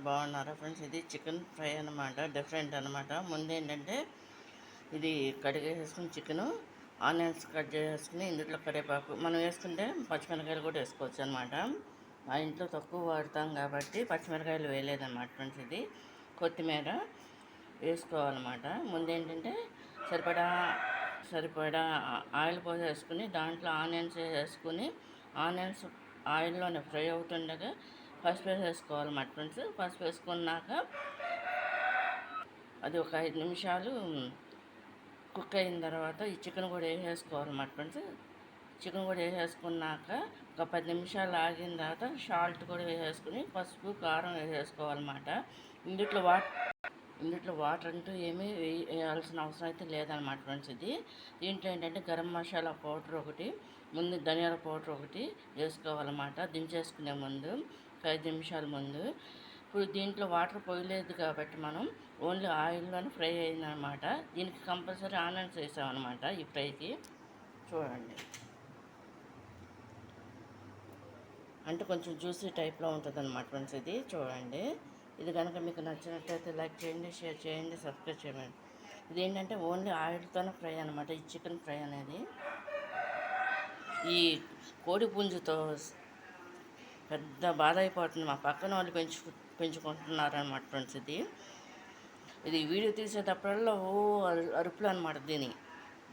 బాగున్నారా ఫ్రెండ్స్? ఇది chicken fry అనమాట, డిఫరెంట్ అనమాట. ముందేంటంటే ఇది కడిగేసుకుని చికెను ఆనియన్స్ కట్ చేసేసుకుని ఇందులో కరివేపాకు మనం వేసుకుంటే పచ్చిమిరకాయలు కూడా వేసుకోవచ్చు అనమాట. మా ఇంట్లో తక్కువ వాడతాం కాబట్టి పచ్చిమిరకాయలు వేయలేదన్నమాట ఫ్రెండ్స్. ఇది కొత్తిమీర వేసుకోవాలన్నమాట. ముందేంటంటే సరిపడా ఆయిల్ పోసేసుకుని దాంట్లో ఆనియన్స్ వేసుకుని ఆనియన్స్ ఆయిల్లోనే ఫ్రై అవుతుండగా పసుపు వేసేసుకోవాలన్నమాట ఫ్రెండ్స్. పసుపు వేసుకున్నాక అది ఒక 5 నిమిషాలు కుక్ అయిన తర్వాత ఈ చికెన్ కూడా వేసేసుకోవాలన్నమాట ఫ్రెండ్స్. చికెన్ కూడా వేసేసుకున్నాక ఒక 10 నిమిషాలు ఆగిన తర్వాత సాల్ట్ కూడా వేసేసుకుని పసుపు కారం వేసేసుకోవాలన్నమాట. ఇందులో వాటర్ అంటూ ఏమీ వేయాల్సిన అవసరం అయితే లేదనమాట ఫ్రెండ్స్. దీంట్లో ఏంటంటే గరం మసాలా పౌడర్ ఒకటి, ముందు ధనియాల పౌడర్ ఒకటి వేసుకోవాలన్నమాట దించేసుకునే ముందు 5 నిమిషాల ముందు. ఇప్పుడు దీంట్లో వాటర్ పోయలేదు కాబట్టి మనం ఓన్లీ ఆయిల్లోనే ఫ్రై అయిందనమాట. దీనికి కంపల్సరీ ఆనియన్స్ వేసామన్నమాట ఈ ఫ్రైకి. చూడండి, అంటే కొంచెం జ్యూసీ టైప్లో ఉంటుంది అనమాట ఫ్రెండ్స్. ఇది చూడండి. ఇది కనుక మీకు నచ్చినట్లయితే లైక్ చేయండి, షేర్ చేయండి, సబ్స్క్రైబ్ చేయండి. ఇది ఏంటంటే ఓన్లీ ఆయిల్తోనే ఫ్రై అనమాట ఈ చికెన్ ఫ్రై అనేది. ఈ కోడి పుంజుతో పెద్ద బాధ అయిపోతుంది. మా పక్కన వాళ్ళు పెంచుకుంటున్నారనమాట ఫ్రెండ్స్. ఇది వీడియో తీసేటప్పుడల్లా అరుపులు అనమాట. దీని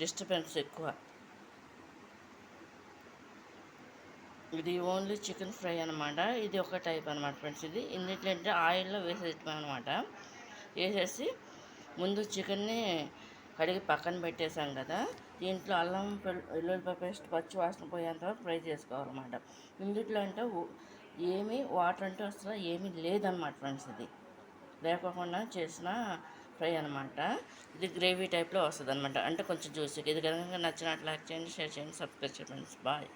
డిస్టర్బెన్స్ ఎక్కువ. ఇది ఓన్లీ చికెన్ ఫ్రై అనమాట. ఇది ఒక టైప్ అనమాట ఫ్రెండ్స్. ఇందులో అంటే ఆయిల్లో వేసేస్తాం అనమాట. వేసేసి ముందు చికెన్ని కడిగి పక్కన పెట్టేసాం కదా, దీంట్లో అల్లం వెల్లుల్లిపాయ పేస్ట్ పచ్చి వాసన పోయేంత వరకు ఫ్రై చేసుకోవాలన్నమాట. ఇందులో అంటే ఏమీ వాటర్ అంటే అసలు ఏమీ లేదన్నమాట ఫ్రెండ్స్. ఇది లేకోకుండా చేసిన ఫ్రై అనమాట. ఇది గ్రేవీ టైప్లో వస్తుంది అనమాట, అంటే కొంచెం జ్యూసీ. ఇది కనుక నచ్చినట్లు లైక్ చేయండి, షేర్ చేయండి, సబ్స్క్రైబ్ చేయండి. బాయ్.